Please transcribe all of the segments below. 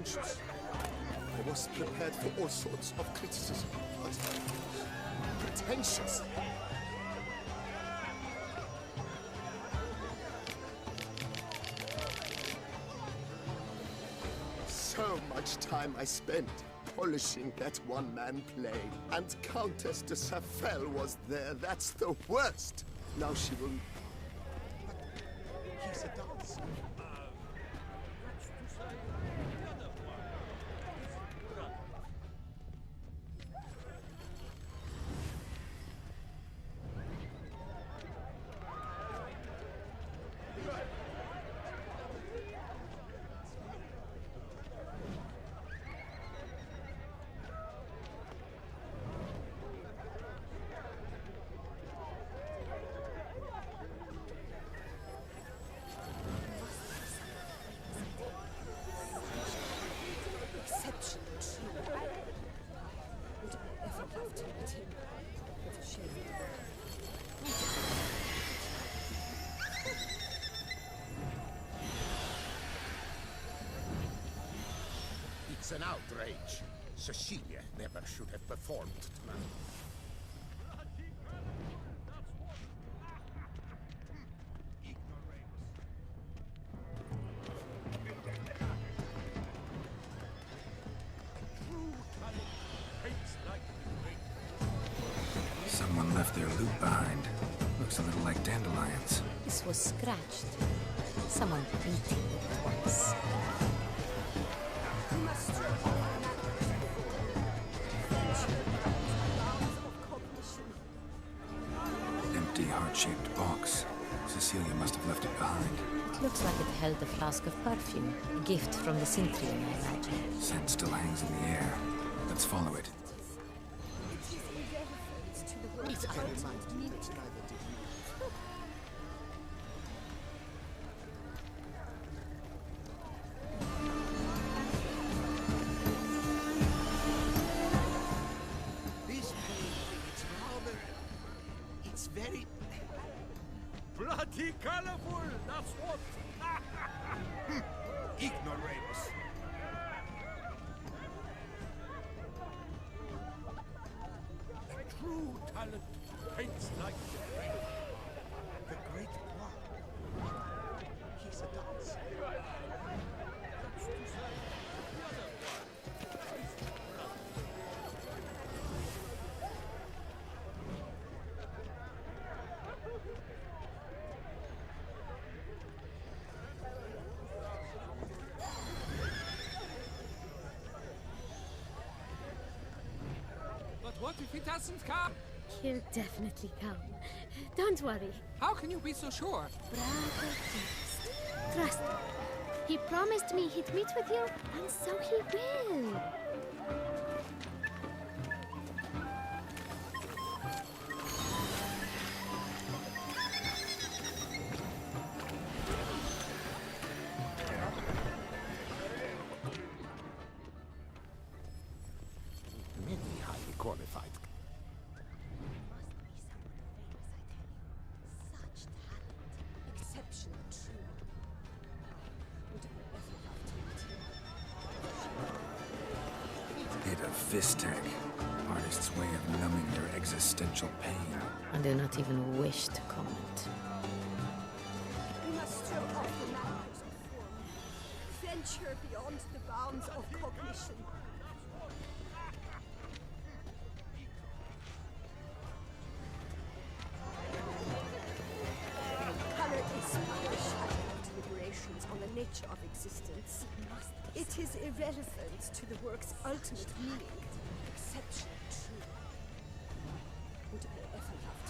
pretentious. I was prepared for all sorts of criticism, but pretentious. So much time I spent polishing that one-man play. And Countess de Safel was there. That's the worst. Now she will... But he's a dancer. It's an outrage. Cecilia never should have performed tonight. Someone left their loot behind. Looks a little like dandelions. This was scratched. Someone beating it once. Empty heart-shaped box. Cecilia must have left it behind. It looks like it held a flask of perfume. A gift from the Sintrian, I imagine. Scent still hangs in the air. Let's follow it. It reminds me that neither did you. This painting, it's rather... It's very... Bloody colorful, that's what! ignoramus. True talent paints like the rain. The great one. He's a dancer. But what if he doesn't come? He'll definitely come. Don't worry. How can you be so sure? Bravo first. Trust me. He promised me he'd meet with you, and so he will. Many highly qualified. Exceptional, true. Would have ever loved Hit a fist tag. Artist's way of numbing their existential pain. I do not even wish to comment. We must throw off the manners of form. Venture beyond the bounds of cognition. Color is but a shadow of deliberations on the nature of existence. It is irrelevant to the work's ultimate meaning. Exceptional, true. Would I ever love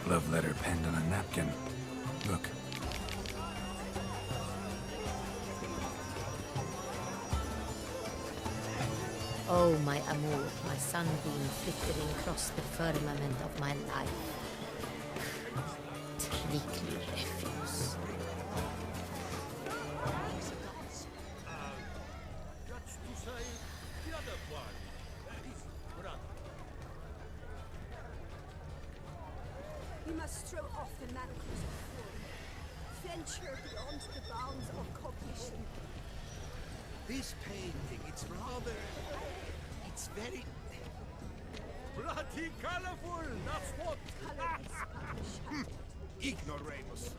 to Love letter penned on a napkin. Look. Oh, my amour, my sunbeam flickering across the firmament of my life. Trickly refuse. That's to say, the other one. His brother. We must throw off the manacles of form. venture beyond the bounds of cognition. This painting, it's rather... It's very... Bloody colorful, that's what! Ignoramus.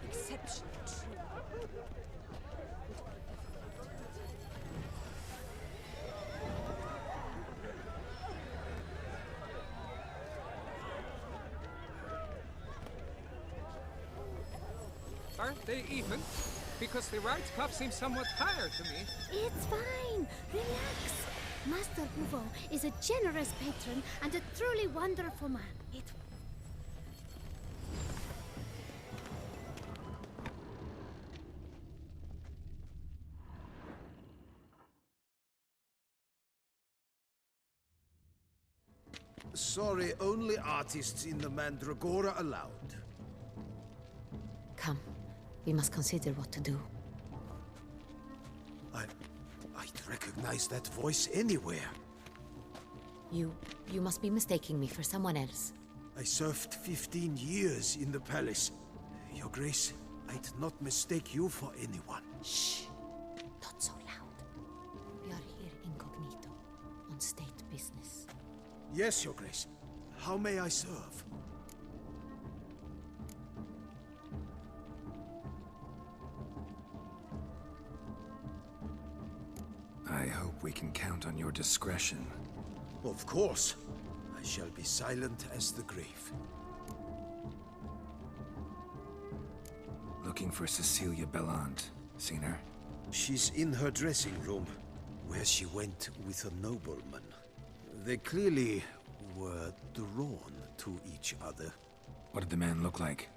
Exceptional true. Aren't they even? Because the right cup seems somewhat higher to me. It's fine. Relax. Master Buvo is a generous patron and a truly wonderful man. Sorry, only artists in the Mandragora allowed. Come, we must consider what to do. I'd recognize that voice anywhere. You must be mistaking me for someone else. I served 15 years in the palace. Your Grace, I'd not mistake you for anyone. Shh! Not so loud. We are here incognito, on state business. Yes, Your Grace. How may I serve? I hope we can count on your discretion. Of course. I shall be silent as the grave. Looking for Cecilia Bellant. Seen her? She's in her dressing room, where she went with a nobleman. They clearly were drawn to each other. What did the man look like?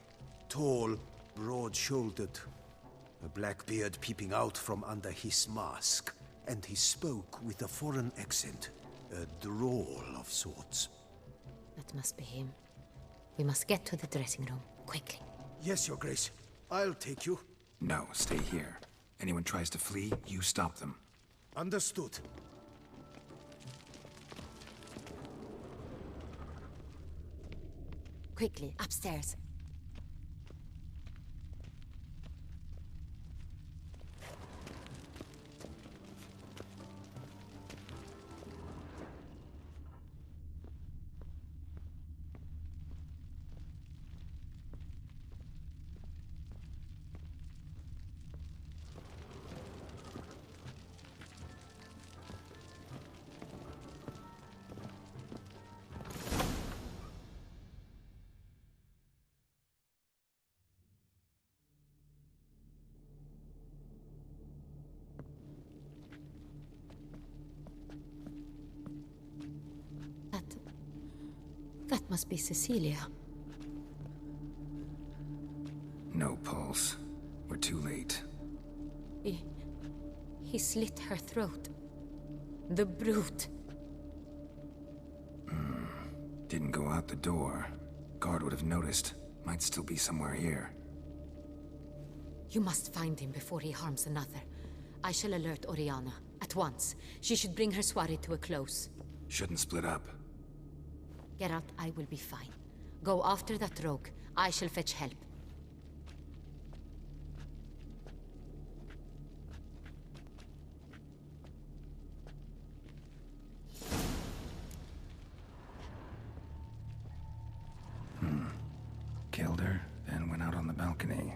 Tall, broad-shouldered, a black beard peeping out from under his mask, and he spoke with a foreign accent, a drawl of sorts. That must be him. We must get to the dressing room, quickly. Yes, Your Grace. I'll take you. No, stay here. Anyone tries to flee, you stop them. Understood. Quickly, upstairs. That must be Cecilia. No pulse. We're too late. He slit her throat. The brute. Didn't go out the door. Guard would have noticed. Might still be somewhere here. You must find him before he harms another. I shall alert Oriana. At once. She should bring her soiree to a close. Shouldn't split up. Geralt, I will be fine. Go after that rogue. I shall fetch help. Killed her, then went out on the balcony.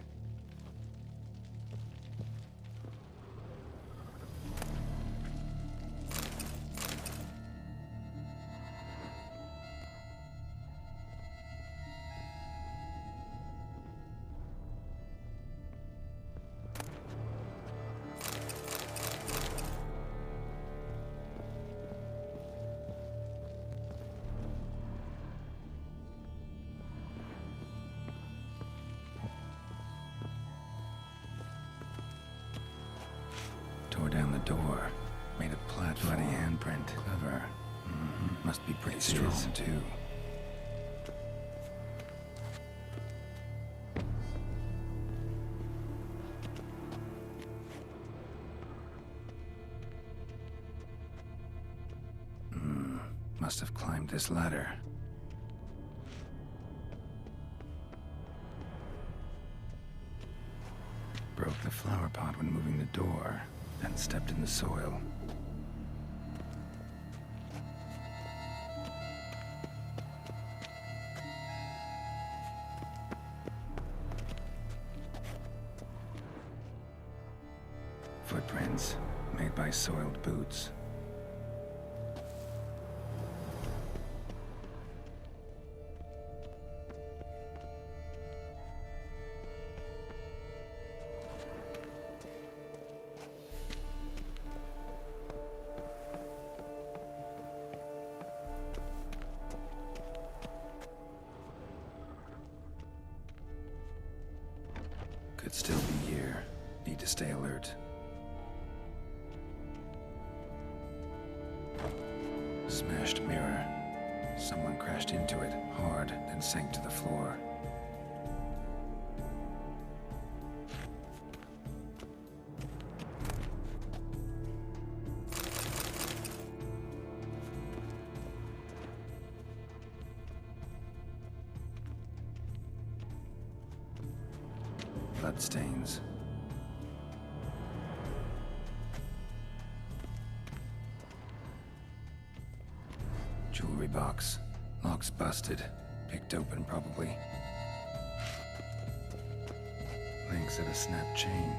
Tore down the door. Made a platform. Bloody handprint. Clever. Must be pretty strong, too. Must have climbed this ladder. Broke the flower pot when moving the door, then stepped in the soil. Footprints made by soiled boots. Could still be here. Need to stay alert. Smashed mirror. Someone crashed into it hard, then sank to the floor. Bloodstains. Jewelry box. Lock's busted. Picked open, probably. Links at a snapped chain.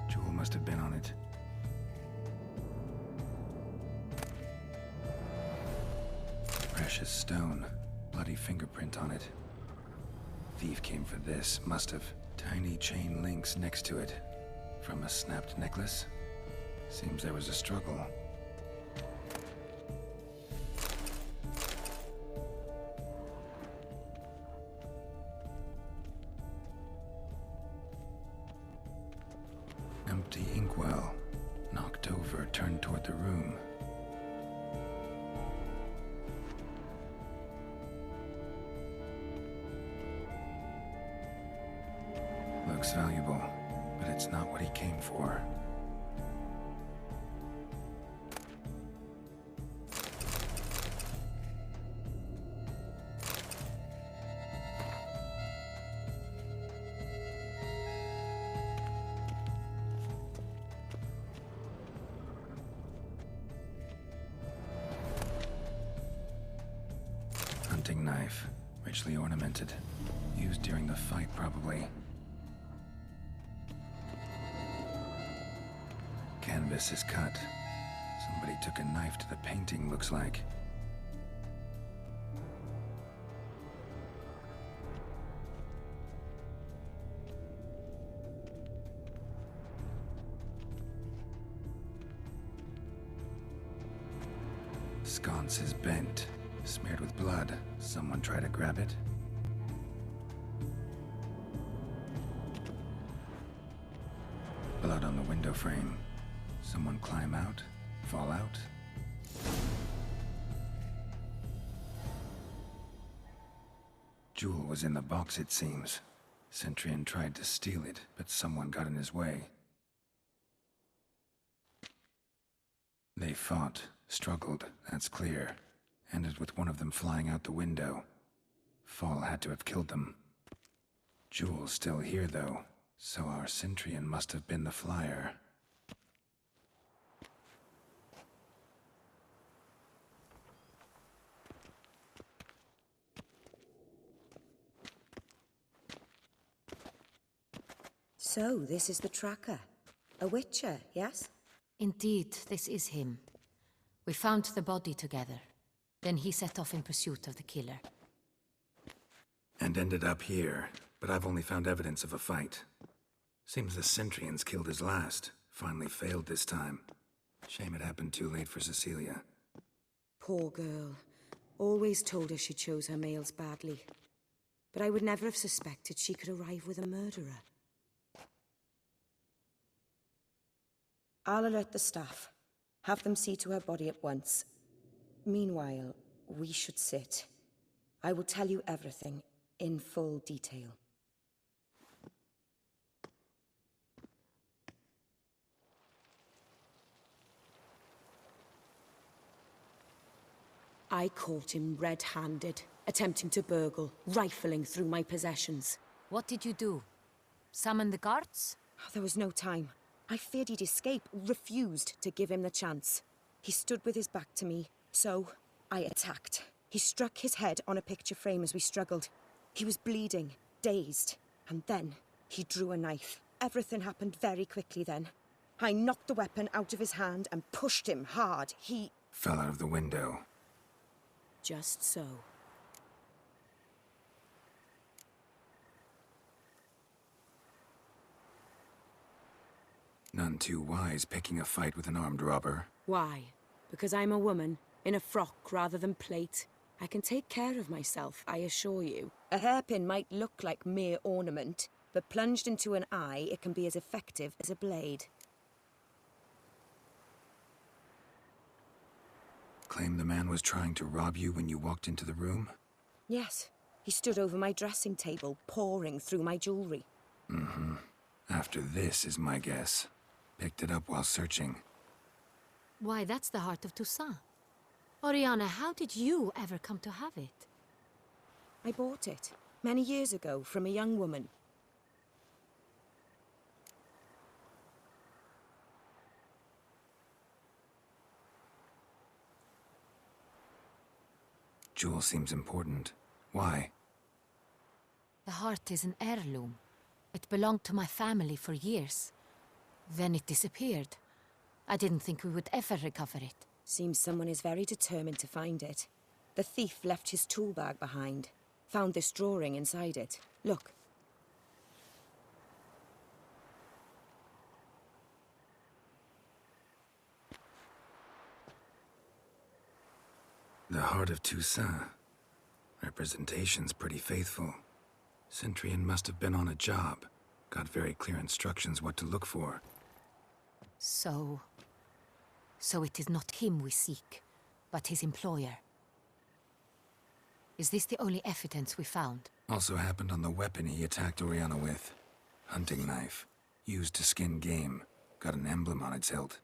Jewel must have been on it. Precious stone. Bloody fingerprint on it. Thief came for this. Must have. Tiny chain links next to it. From a snapped necklace? Seems there was a struggle. Empty inkwell. Knocked over, turned toward the room. Looks valuable, but it's not what he came for. Hunting knife, richly ornamented. Used during the fight, probably. Canvas is cut. Somebody took a knife to the painting, looks like. Sconce is bent, smeared with blood. Someone try to grab it? Blood on the window frame. Someone climb out? Fall out? Jewel was in the box, it seems. Centurion tried to steal it, but someone got in his way. They fought, struggled, that's clear. Ended with one of them flying out the window. Fall had to have killed them. Jewel's still here, though, so our Centurion must have been the flyer. So, this is the tracker. A witcher, yes? Indeed, this is him. We found the body together. Then he set off in pursuit of the killer. And ended up here, but I've only found evidence of a fight. Seems the Centurions killed his last. Finally failed this time. Shame it happened too late for Cecilia. Poor girl. Always told her she chose her males badly. But I would never have suspected she could arrive with a murderer. I'll alert the staff. Have them see to her body at once. Meanwhile, we should sit. I will tell you everything, in full detail. I caught him red-handed, attempting to burgle, rifling through my possessions. What did you do? Summon the guards? There was no time. I feared he'd escape, refused to give him the chance. He stood with his back to me, so I attacked. He struck his head on a picture frame as we struggled. He was bleeding, dazed, and then he drew a knife. Everything happened very quickly then. I knocked the weapon out of his hand and pushed him hard. He fell out of the window. Just so. None too wise picking a fight with an armed robber. Why? Because I'm a woman, in a frock rather than plate. I can take care of myself, I assure you. A hairpin might look like mere ornament, but plunged into an eye, it can be as effective as a blade. Claim the man was trying to rob you when you walked into the room? Yes. He stood over my dressing table, pouring through my jewelry. Mm-hmm. After this is my guess. Picked it up while searching. Why, that's the heart of Toussaint. Oriana, how did you ever come to have it? I bought it, many years ago, from a young woman. Jewel seems important. Why? The heart is an heirloom. It belonged to my family for years. Then it disappeared. I didn't think we would ever recover it. Seems someone is very determined to find it. The thief left his tool bag behind. Found this drawing inside it. Look. The heart of Toussaint. Representation's pretty faithful. Centurion must have been on a job. Got very clear instructions what to look for. So it is not him we seek, but his employer. Is this the only evidence we found? Also happened on the weapon he attacked Oriana with. Hunting knife. Used to skin game. Got an emblem on its hilt.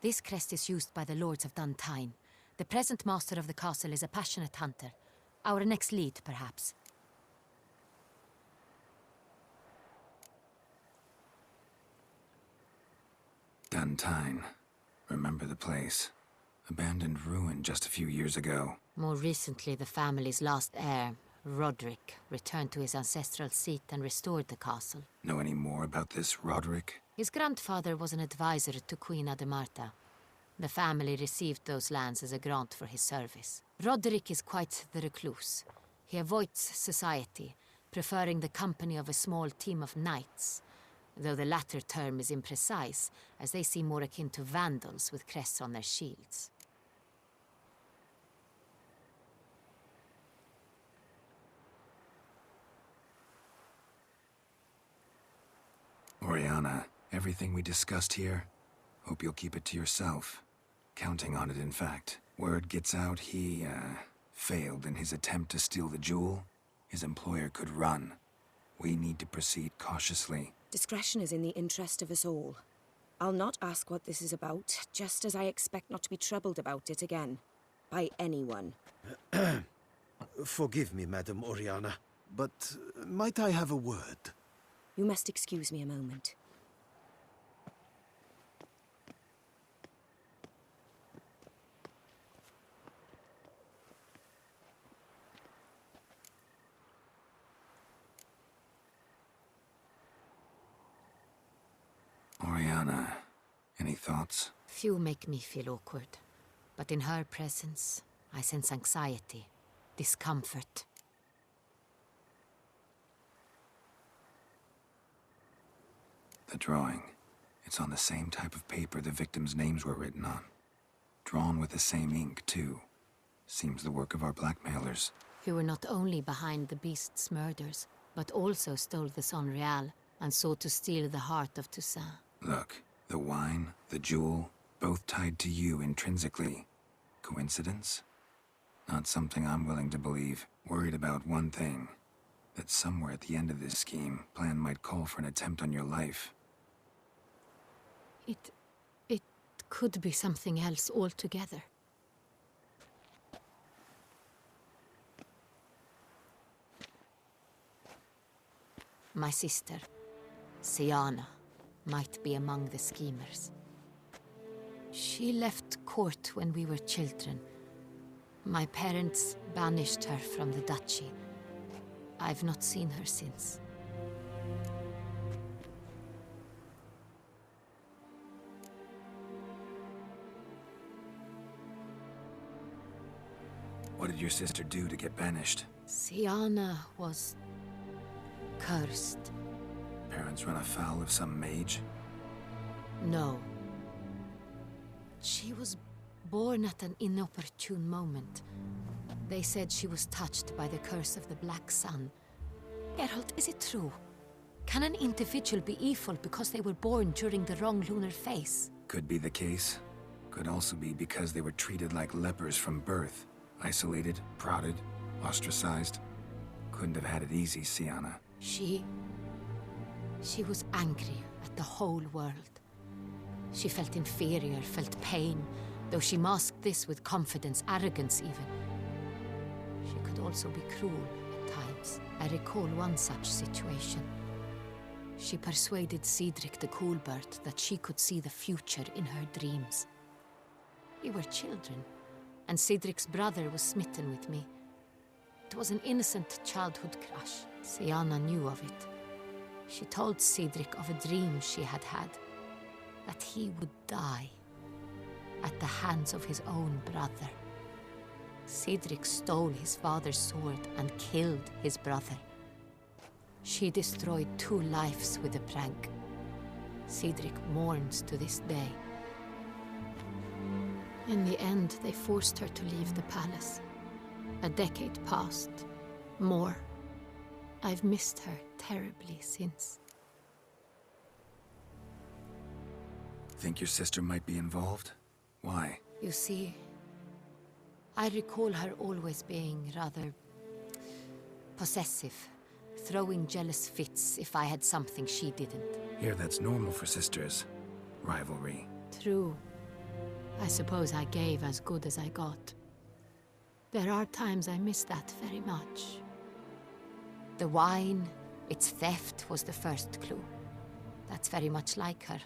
This crest is used by the Lords of Duntine. The present master of the castle is a passionate hunter. Our next lead, perhaps. Duntine. Remember the place. Abandoned ruin just a few years ago. More recently, the family's last heir, Roderick, returned to his ancestral seat and restored the castle. Know any more about this Roderick? His grandfather was an advisor to Queen Ademarta. The family received those lands as a grant for his service. Roderick is quite the recluse. He avoids society, preferring the company of a small team of knights, though the latter term is imprecise, as they seem more akin to vandals with crests on their shields. Oriana, everything we discussed here, hope you'll keep it to yourself. Counting on it, in fact. Word gets out he, failed in his attempt to steal the jewel. His employer could run. We need to proceed cautiously. Discretion is in the interest of us all. I'll not ask what this is about, just as I expect not to be troubled about it again. By anyone. Forgive me, Madam Oriana, but might I have a word? You must excuse me a moment. Oriana, any thoughts? Few make me feel awkward, but in her presence, I sense anxiety, discomfort. The drawing. It's on the same type of paper the victims' names were written on. Drawn with the same ink, too. Seems the work of our blackmailers. Who were not only behind the beast's murders, but also stole the Son Real and sought to steal the heart of Toussaint. Look, the wine, the jewel, both tied to you intrinsically. Coincidence? Not something I'm willing to believe. Worried about one thing. That somewhere at the end of this scheme, plan might call for an attempt on your life. It could be something else altogether. My sister, Siana, might be among the schemers. She left court when we were children. My parents banished her from the duchy. I've not seen her since. What did your sister do to get banished? Siana was cursed. Parents run afoul of some mage? No. She was born at an inopportune moment. They said she was touched by the curse of the Black Sun. Geralt, is it true? Can an individual be evil because they were born during the wrong lunar phase? Could be the case. Could also be because they were treated like lepers from birth. Isolated, prodded, ostracized. Couldn't have had it easy, Siana. She was angry at the whole world. She felt inferior, felt pain, though she masked this with confidence, arrogance even. She could also be cruel at times. I recall one such situation. She persuaded Cedric the Coolbird that she could see the future in her dreams. We were children, and Cedric's brother was smitten with me. It was an innocent childhood crush. Siana knew of it. She told Cedric of a dream she had had, that he would die at the hands of his own brother. Cedric stole his father's sword and killed his brother. She destroyed 2 lives with a prank. Cedric mourns to this day. In the end, they forced her to leave the palace. A decade passed. More. I've missed her terribly since. Think your sister might be involved? Why? You see, I recall her always being rather possessive, throwing jealous fits if I had something she didn't. Here, that's normal for sisters. Rivalry. True. I suppose I gave as good as I got. There are times I miss that very much. The wine, its theft was the first clue. That's very much like her.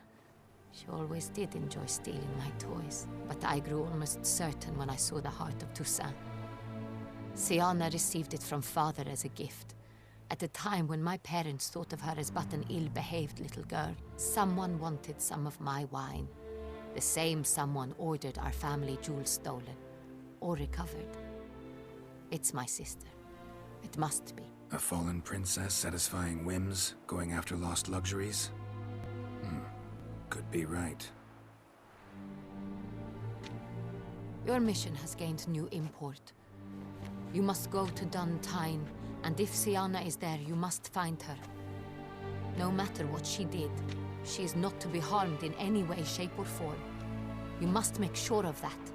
She always did enjoy stealing my toys, but I grew almost certain when I saw the heart of Toussaint. Siana received it from father as a gift. At a time when my parents thought of her as but an ill-behaved little girl, someone wanted some of my wine. The same someone ordered our family jewels stolen, or recovered. It's my sister. It must be. A fallen princess satisfying whims, going after lost luxuries? Could be right. Your mission has gained new import. You must go to Dun Tyne, and if Siana is there, you must find her. No matter what she did, she is not to be harmed in any way, shape, or form. You must make sure of that.